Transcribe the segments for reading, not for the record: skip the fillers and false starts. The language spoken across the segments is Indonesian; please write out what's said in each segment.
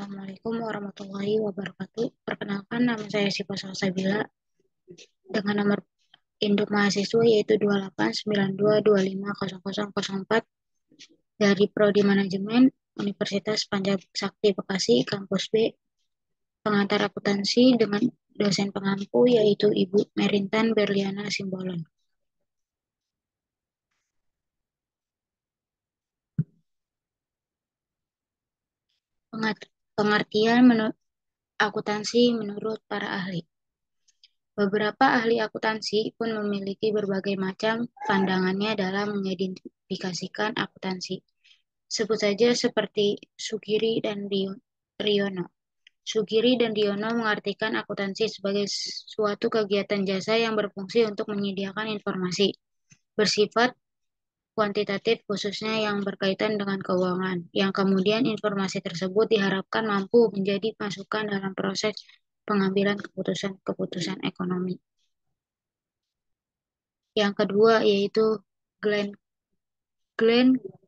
Assalamualaikum warahmatullahi wabarakatuh. Perkenalkan, nama saya Syifa Salsabila dengan nomor induk mahasiswa yaitu 2892250004 dari Prodi Manajemen Universitas Panjab Sakti Bekasi, Kampus B, pengantar akuntansi dengan dosen pengampu yaitu Ibu Merintan Berliana Simbolon. Pengertian akuntansi menurut para ahli. Beberapa ahli akuntansi pun memiliki berbagai macam pandangannya dalam mengidentifikasikan akuntansi. Sebut saja seperti Sugiri dan Riono. Sugiri dan Riono mengartikan akuntansi sebagai suatu kegiatan jasa yang berfungsi untuk menyediakan informasi bersifat kuantitatif khususnya yang berkaitan dengan keuangan, yang kemudian informasi tersebut diharapkan mampu menjadi masukan dalam proses pengambilan keputusan-keputusan ekonomi. Yang kedua yaitu Glenn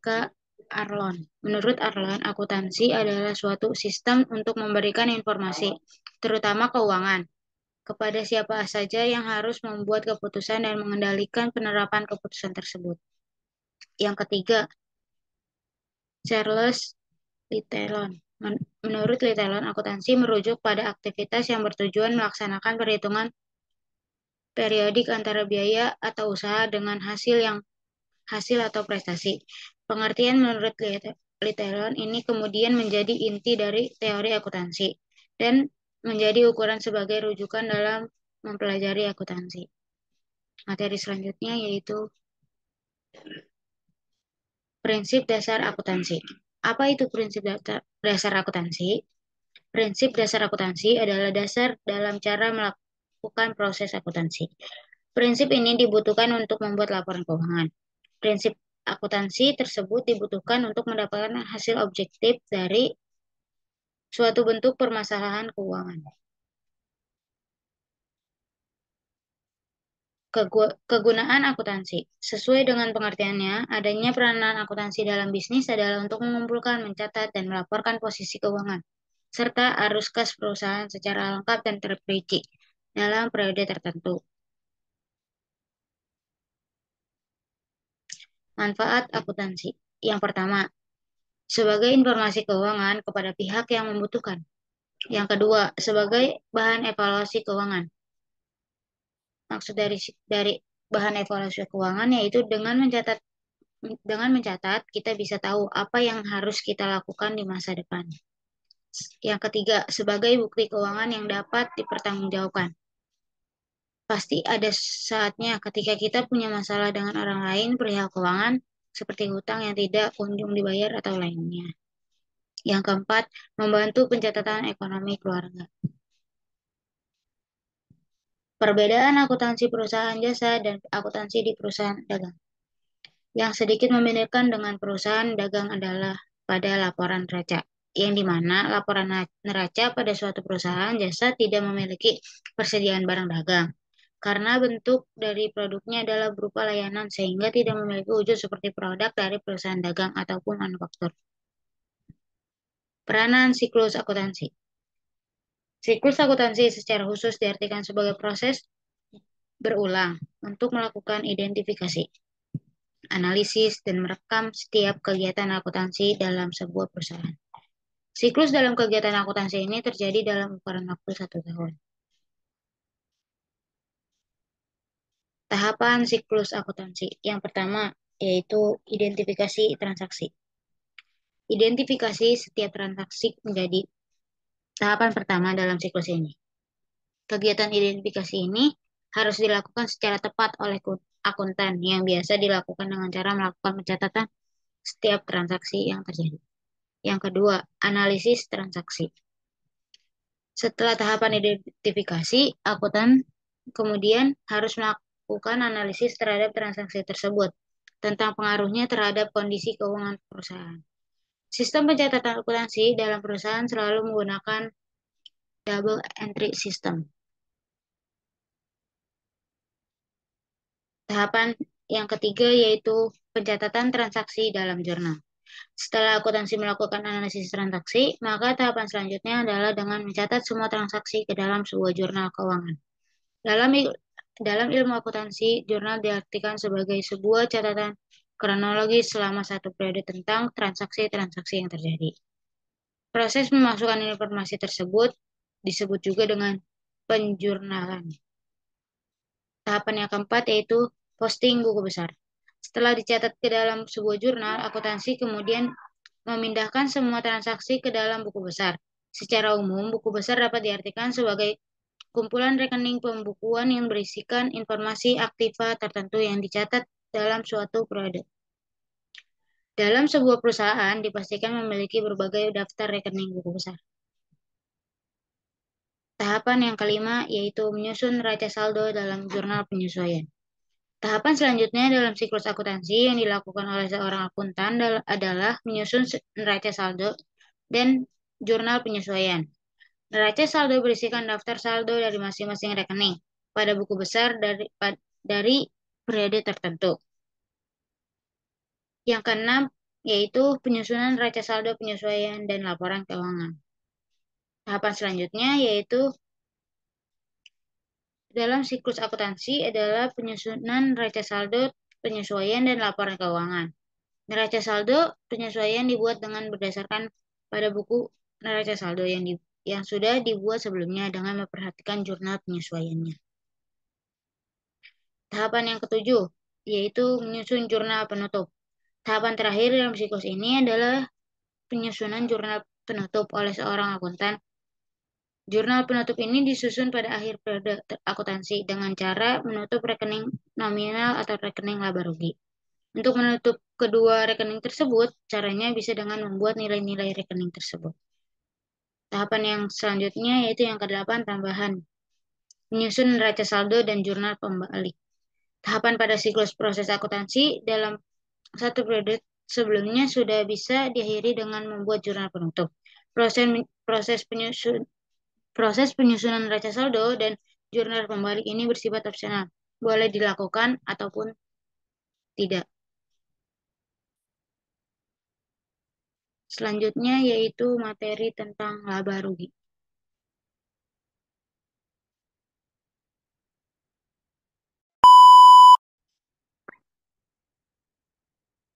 K. Arlon. Menurut Arlon, akuntansi adalah suatu sistem untuk memberikan informasi, terutama keuangan, kepada siapa saja yang harus membuat keputusan dan mengendalikan penerapan keputusan tersebut. Yang ketiga, Charles Littlelon. Menurut Littlelon, akuntansi merujuk pada aktivitas yang bertujuan melaksanakan perhitungan periodik antara biaya atau usaha dengan hasil atau prestasi. Pengertian menurut Littlelon ini kemudian menjadi inti dari teori akuntansi dan menjadi ukuran sebagai rujukan dalam mempelajari akuntansi. Materi selanjutnya yaitu prinsip dasar akuntansi. Apa itu prinsip dasar akuntansi? Prinsip dasar akuntansi adalah dasar dalam cara melakukan proses akuntansi. Prinsip ini dibutuhkan untuk membuat laporan keuangan. Prinsip akuntansi tersebut dibutuhkan untuk mendapatkan hasil objektif dari suatu bentuk permasalahan keuangan. Kegunaan akuntansi. Sesuai dengan pengertiannya, adanya peranan akuntansi dalam bisnis adalah untuk mengumpulkan, mencatat, dan melaporkan posisi keuangan, serta arus kas perusahaan secara lengkap dan terperinci dalam periode tertentu. Manfaat akuntansi. Yang pertama, sebagai informasi keuangan kepada pihak yang membutuhkan. Yang kedua, sebagai bahan evaluasi keuangan. Maksud dari bahan evaluasi keuangan yaitu dengan mencatat kita bisa tahu apa yang harus kita lakukan di masa depan. Yang ketiga, sebagai bukti keuangan yang dapat dipertanggungjawabkan. Pasti ada saatnya ketika kita punya masalah dengan orang lain perihal keuangan, seperti hutang yang tidak kunjung dibayar atau lainnya. Yang keempat, membantu pencatatan ekonomi keluarga. Perbedaan akuntansi perusahaan jasa dan akuntansi di perusahaan dagang. Yang sedikit membedakan dengan perusahaan dagang adalah pada laporan neraca, yang dimana laporan neraca pada suatu perusahaan jasa tidak memiliki persediaan barang dagang, karena bentuk dari produknya adalah berupa layanan sehingga tidak memiliki wujud seperti produk dari perusahaan dagang ataupun manufaktur. Peranan siklus akuntansi. Siklus akuntansi secara khusus diartikan sebagai proses berulang untuk melakukan identifikasi, analisis, dan merekam setiap kegiatan akuntansi dalam sebuah perusahaan. Siklus dalam kegiatan akuntansi ini terjadi dalam ukuran waktu 1 tahun. Tahapan siklus akuntansi. Yang pertama yaitu identifikasi transaksi. Identifikasi setiap transaksi menjadi tahapan pertama dalam siklus ini. Kegiatan identifikasi ini harus dilakukan secara tepat oleh akuntan yang biasa dilakukan dengan cara melakukan pencatatan setiap transaksi yang terjadi. Yang kedua, analisis transaksi. Setelah tahapan identifikasi, akuntan kemudian harus melakukan analisis terhadap transaksi tersebut tentang pengaruhnya terhadap kondisi keuangan perusahaan. Sistem pencatatan akuntansi dalam perusahaan selalu menggunakan double entry system. Tahapan yang ketiga yaitu pencatatan transaksi dalam jurnal. Setelah akuntansi melakukan analisis transaksi, maka tahapan selanjutnya adalah dengan mencatat semua transaksi ke dalam sebuah jurnal keuangan. Dalam ilmu akuntansi, jurnal diartikan sebagai sebuah catatan kronologis selama satu periode tentang transaksi-transaksi yang terjadi. Proses memasukkan informasi tersebut disebut juga dengan penjurnalan. Tahapan yang keempat yaitu posting buku besar. Setelah dicatat ke dalam sebuah jurnal, akuntansi kemudian memindahkan semua transaksi ke dalam buku besar. Secara umum, buku besar dapat diartikan sebagai kumpulan rekening pembukuan yang berisikan informasi aktiva tertentu yang dicatat dalam suatu periode. Dalam sebuah perusahaan dipastikan memiliki berbagai daftar rekening buku besar. Tahapan yang kelima yaitu menyusun neraca saldo dalam jurnal penyesuaian. Tahapan selanjutnya dalam siklus akuntansi yang dilakukan oleh seorang akuntan adalah menyusun neraca saldo dan jurnal penyesuaian. Neraca saldo berisikan daftar saldo dari masing-masing rekening pada buku besar dari periode tertentu. Yang keenam yaitu penyusunan neraca saldo penyesuaian dan laporan keuangan. Tahapan selanjutnya yaitu dalam siklus akuntansi adalah penyusunan neraca saldo penyesuaian dan laporan keuangan. Neraca saldo penyesuaian dibuat dengan berdasarkan pada buku neraca saldo yang sudah dibuat sebelumnya dengan memperhatikan jurnal penyesuaiannya. Tahapan yang ketujuh, yaitu menyusun jurnal penutup. Tahapan terakhir dalam siklus ini adalah penyusunan jurnal penutup oleh seorang akuntan. Jurnal penutup ini disusun pada akhir periode akuntansi dengan cara menutup rekening nominal atau rekening laba rugi. Untuk menutup kedua rekening tersebut, caranya bisa dengan membuat nilai-nilai rekening tersebut. Tahapan yang selanjutnya yaitu yang kedelapan, tambahan. Menyusun neraca saldo dan jurnal pembalik. Tahapan pada siklus proses akuntansi dalam satu periode sebelumnya sudah bisa diakhiri dengan membuat jurnal penutup. Proses penyusunan neraca saldo dan jurnal pembalik ini bersifat opsional, boleh dilakukan ataupun tidak. Selanjutnya yaitu materi tentang laba rugi.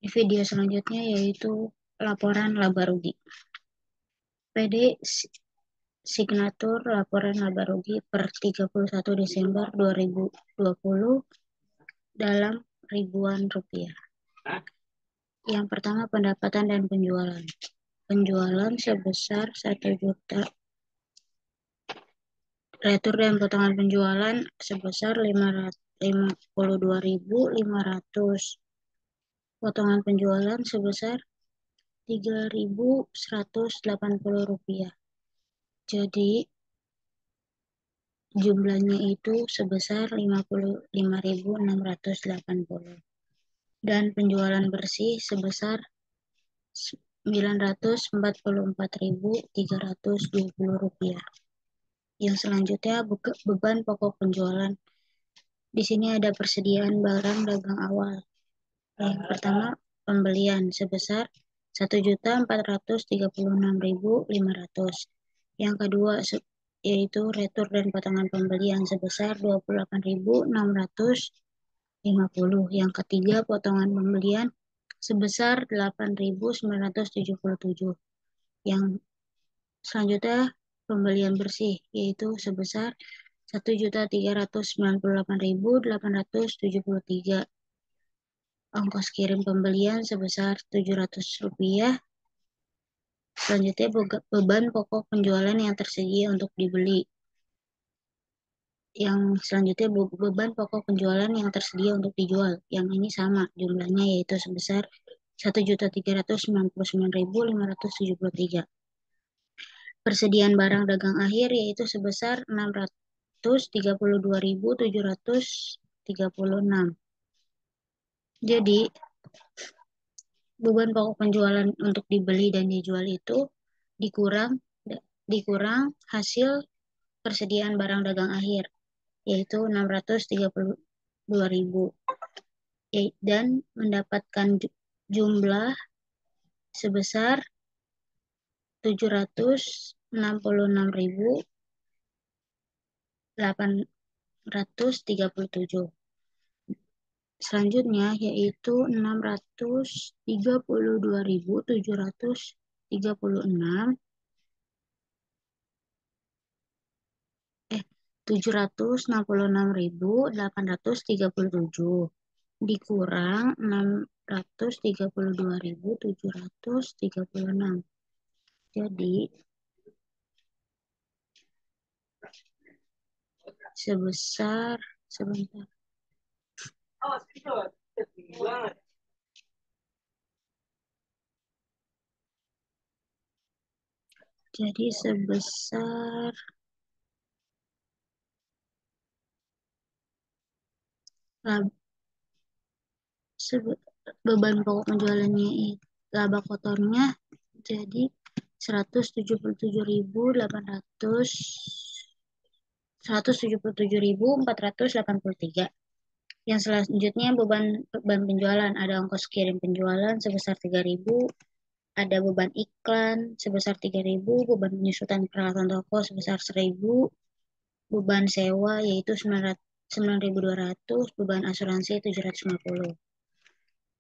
Di video selanjutnya yaitu laporan laba rugi. PD signatur laporan laba rugi per 31 Desember 2020 dalam ribuan rupiah. Yang pertama, pendapatan dan penjualan. Penjualan sebesar 1 juta. Retur dan potongan penjualan sebesar 52.500. Potongan penjualan sebesar 3.180 rupiah. Jadi jumlahnya itu sebesar 55.680. Dan penjualan bersih sebesar 944.320 rupiah. Yang selanjutnya beban pokok penjualan. Di sini ada persediaan barang dagang awal. Yang pertama, pembelian sebesar 1.436.500. Yang kedua yaitu retur dan potongan pembelian sebesar 28.650. Yang ketiga, potongan pembelian sebesar 8.977. Yang selanjutnya pembelian bersih yaitu sebesar 1.398.873. Ongkos kirim pembelian sebesar 700 rupiah. Selanjutnya beban pokok penjualan yang tersedia untuk dibeli. Yang selanjutnya beban pokok penjualan yang tersedia untuk dijual. Yang ini sama jumlahnya yaitu sebesar 1.399.573. Persediaan barang dagang akhir yaitu sebesar 632.736. Jadi beban pokok penjualan untuk dibeli dan dijual itu dikurang hasil persediaan barang dagang akhir yaitu 632.000 dan mendapatkan jumlah sebesar 766.837. Selanjutnya yaitu 632.736 766.837 dikurang 632.736. Jadi sebesar sebentar. Jadi sebesar laba, beban pokok penjualannya laba kotornya jadi 177.800 177.483. Yang selanjutnya beban penjualan, ada ongkos kirim penjualan sebesar 3.000, ada beban iklan sebesar 3.000, beban penyusutan peralatan toko sebesar 1.000, beban sewa yaitu 9.200, beban asuransi 750.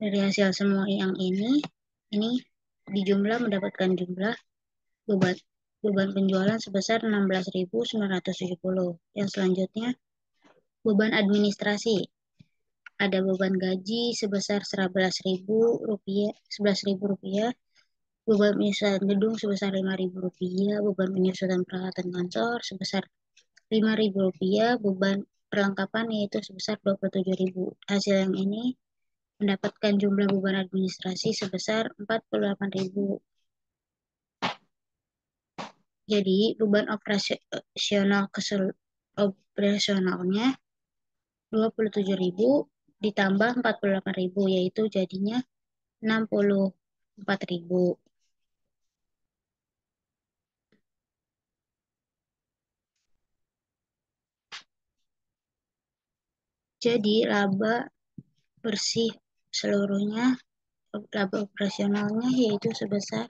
Dari hasil semua yang ini dijumlah mendapatkan jumlah beban penjualan sebesar 16.970. Yang selanjutnya beban administrasi. Ada beban gaji sebesar 11.000 rupiah, beban penyusutan gedung sebesar 5.000 rupiah, beban penyusutan peralatan kantor sebesar 5.000 rupiah, beban perlengkapan yaitu sebesar 27.000. Hasil yang ini mendapatkan jumlah beban administrasi sebesar 48.000. Jadi beban operasionalnya 27.000 ditambah 48.000 yaitu jadinya 64.000. Jadi laba bersih seluruhnya, laba operasionalnya yaitu sebesar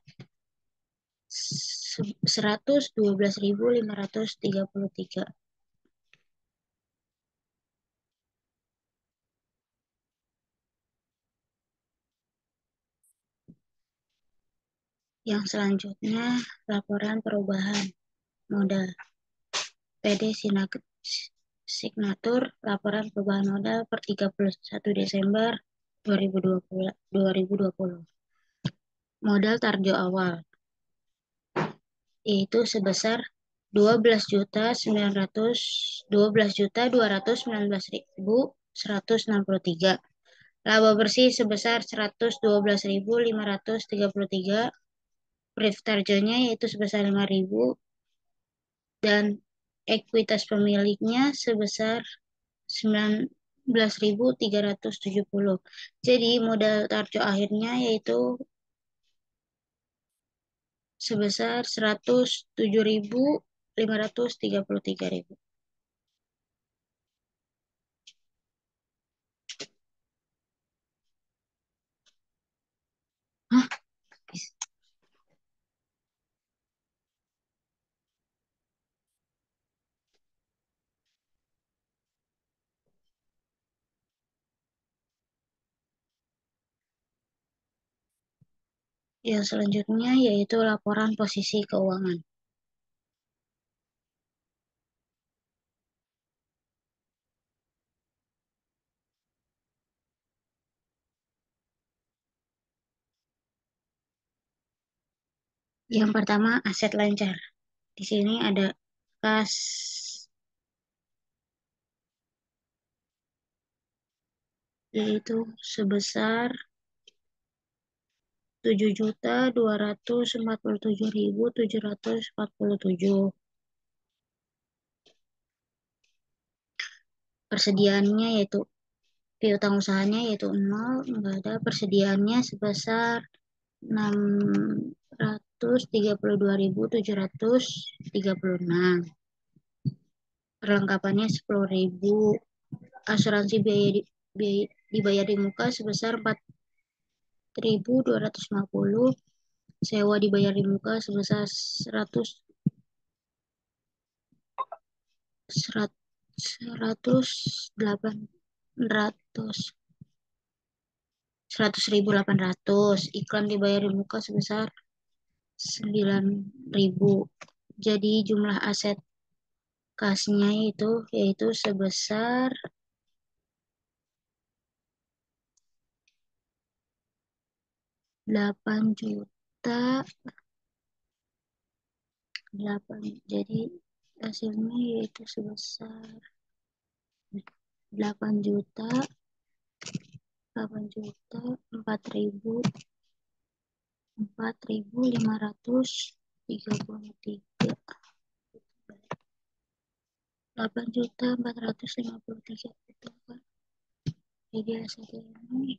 112.533. Yang selanjutnya laporan perubahan modal. PD Signatur laporan perubahan modal per 31 Desember 2020. Modal tarjo awal yaitu sebesar 12.219.163. Laba bersih sebesar 112.533. Brief tarjonya yaitu sebesar 5.000 dan ekuitas pemiliknya sebesar 19.370. Jadi modal tarjo akhirnya yaitu sebesar 107.533.000. Hah? Yang selanjutnya yaitu laporan posisi keuangan. Yang pertama aset lancar. Di sini ada kas yaitu sebesar 7.247.747. Persediaannya yaitu piutang usahanya yaitu 0, enggak ada. Persediaannya sebesar 632.736. Perlengkapannya 10.000. Asuransi biaya dibayar di muka sebesar 4.250. Sewa dibayar di muka sebesar 100 100 100 100.800. Iklan dibayar di muka sebesar 9.000. Jadi jumlah aset kasnya itu yaitu sebesar 8 juta 8. Jadi hasilnya yaitu sebesar 8 juta 8 juta 4.533. 8.453 itu kan. Jadi hasilnya ini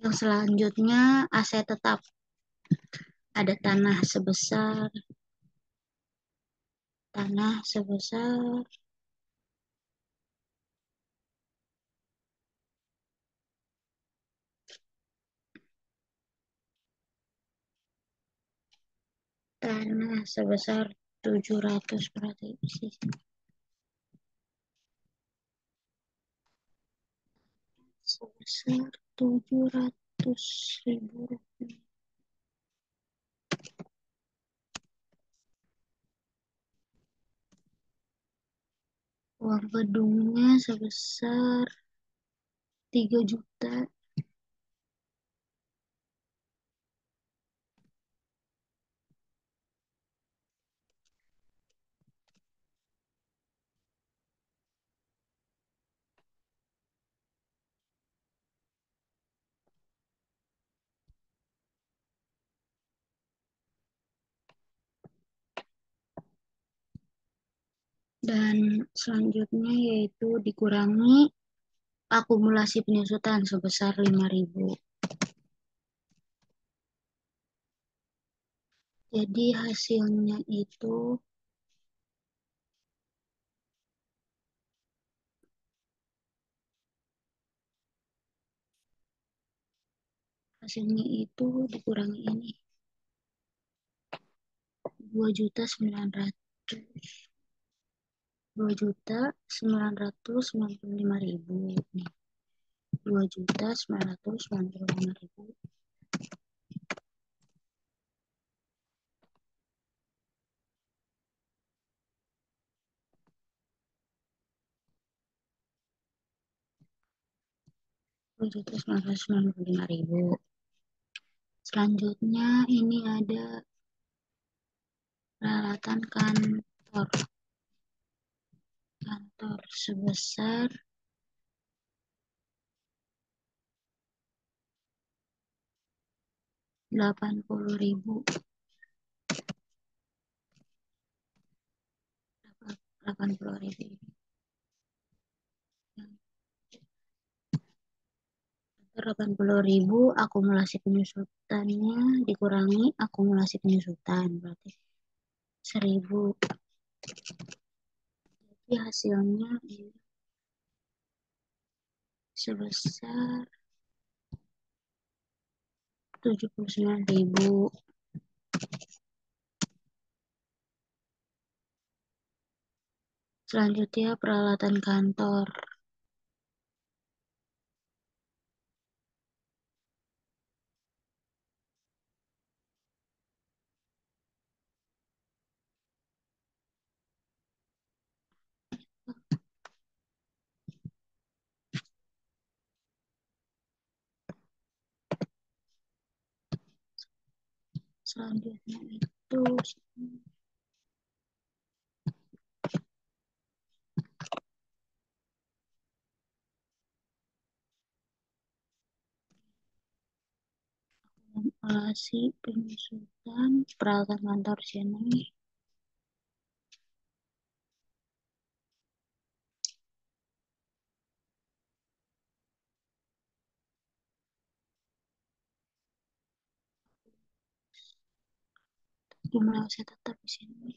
yang selanjutnya aset tetap. Ada tanah sebesar tanah sebesar 700, berarti sebesar 700.000 rupiah. Uang gedungnya sebesar 3 juta. Dan selanjutnya yaitu dikurangi akumulasi penyusutan sebesar 5.000. Jadi hasilnya itu dikurangi ini 2.900 2.995.000 nih. 2.995.000. 2.995.000. Selanjutnya ini ada peralatan kantor sebesar 80.000. 80.000. 80.000 akumulasi penyusutannya dikurangi akumulasi penyusutan berarti 1.000. Jadi hasilnya sebesar 79.000. Selanjutnya peralatan kantor. Selanjutnya itu akumulasi penyusutan peralatan kantor sini. jumlah aset tetap di sini.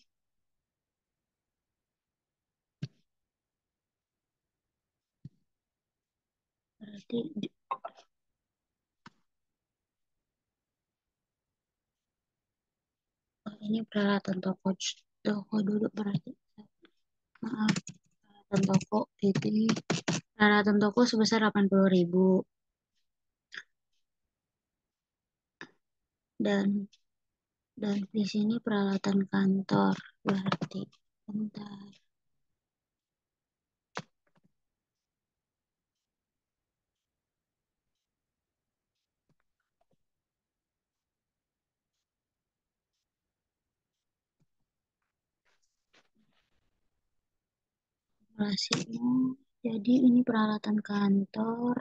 Berarti ini peralatan toko toko dulu berarti. Maaf, peralatan toko ini peralatan toko sebesar 80.000 dan di sini peralatan kantor berarti bentar. Kalkulasinya jadi ini peralatan kantor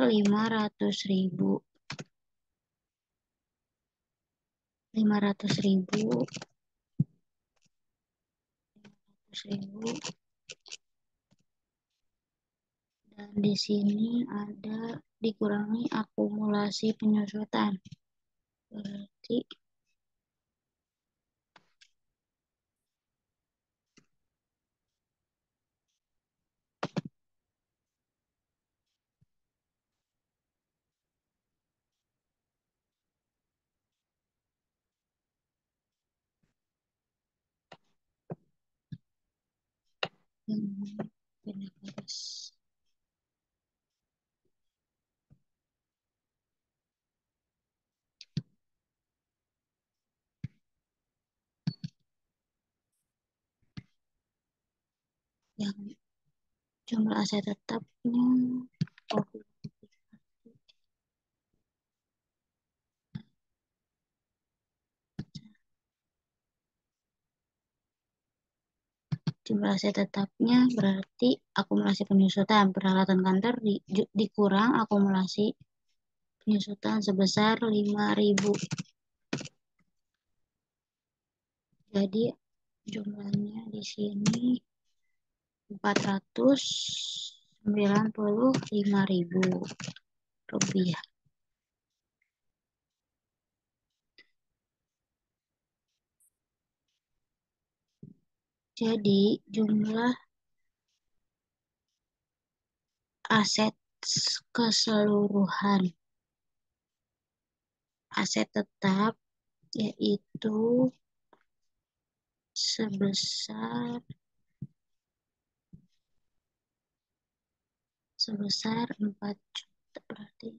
500.000 500.000 dan di sini ada dikurangi akumulasi penyusutan berarti yang pindah garis yang jumlah aset tetapnya oh, jumlah aset tetapnya berarti akumulasi penyusutan peralatan kantor dikurang akumulasi penyusutan sebesar 5.000. Jadi jumlahnya di sini 495.000 rupiah. Jadi jumlah aset keseluruhan aset tetap yaitu sebesar 4 juta berarti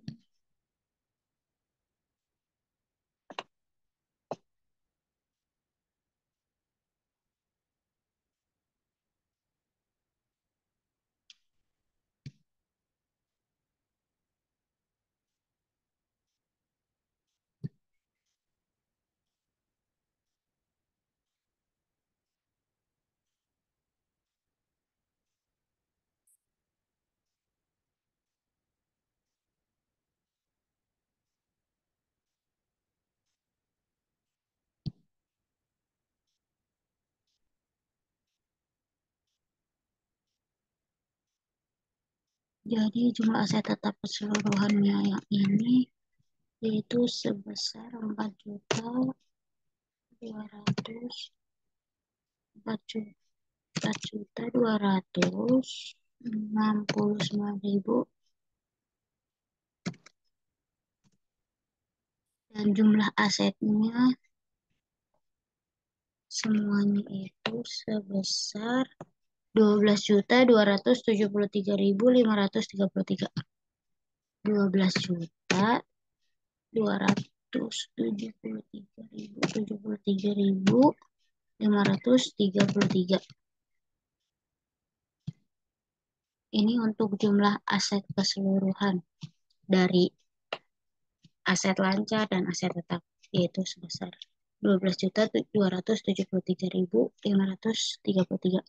jadi jumlah aset tetap keseluruhannya yang ini yaitu sebesar 4.269.000 dan jumlah asetnya semuanya itu sebesar 12.273.533 12.273.533 ini untuk jumlah aset keseluruhan dari aset lancar dan aset tetap yaitu sebesar 12.273.533.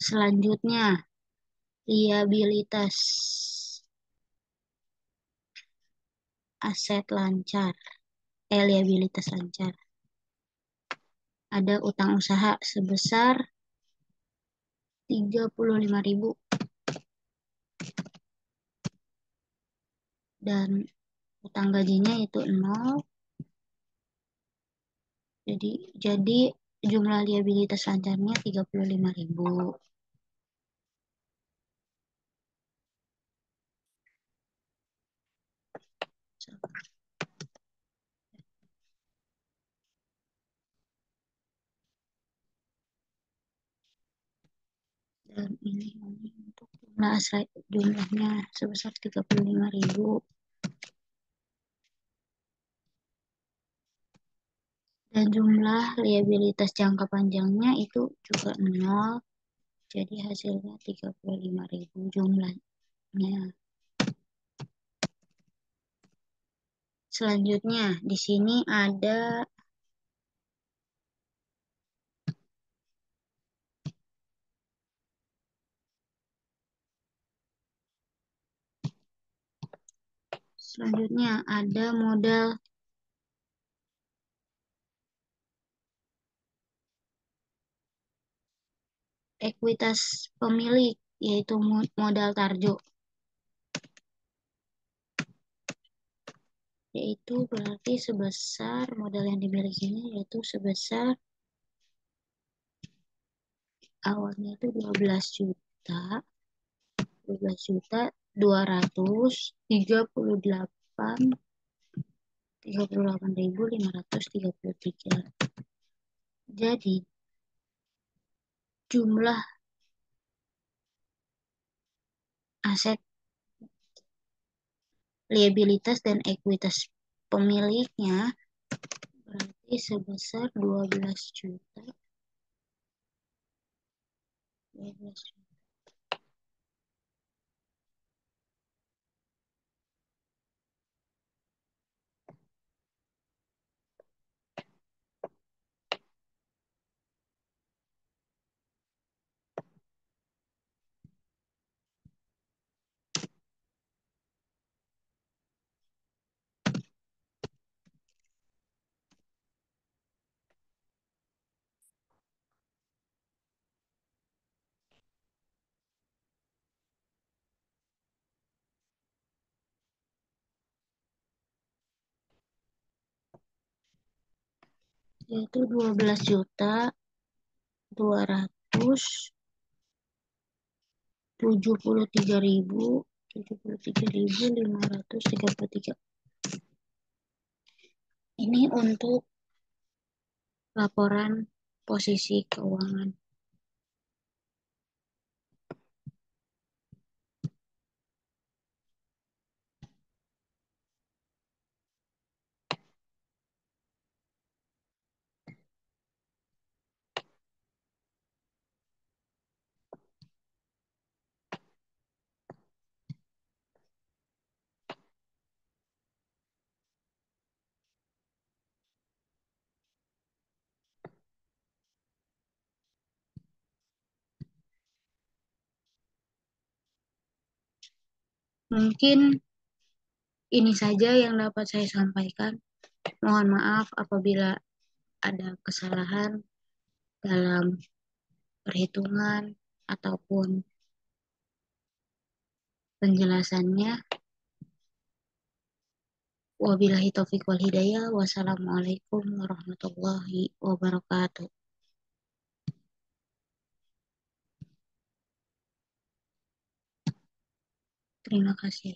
Selanjutnya, liabilitas aset lancar, liabilitas lancar. ada utang usaha sebesar 35.000 dan utang gajinya itu nol. Jadi jumlah liabilitas lancarnya 35.000. Dan ini untuk jumlahnya sebesar 35.000. Dan jumlah liabilitas jangka panjangnya itu juga nol. Jadi hasilnya 35.000 jumlahnya. Selanjutnya di sini ada modal ekuitas pemilik, yaitu modal tarjo, yaitu berarti sebesar modal yang dimilikinya yaitu sebesar awalnya itu 12.238.533. Jadi jumlah aset, liabilitas dan ekuitas pemiliknya berarti sebesar 12 juta. Yaitu 12.273.533. Ini untuk laporan posisi keuangan. Mungkin ini saja yang dapat saya sampaikan. Mohon maaf apabila ada kesalahan dalam perhitungan ataupun penjelasannya. Wabillahi taufiq wal hidayah. Wassalamualaikum warahmatullahi wabarakatuh. Terima kasih.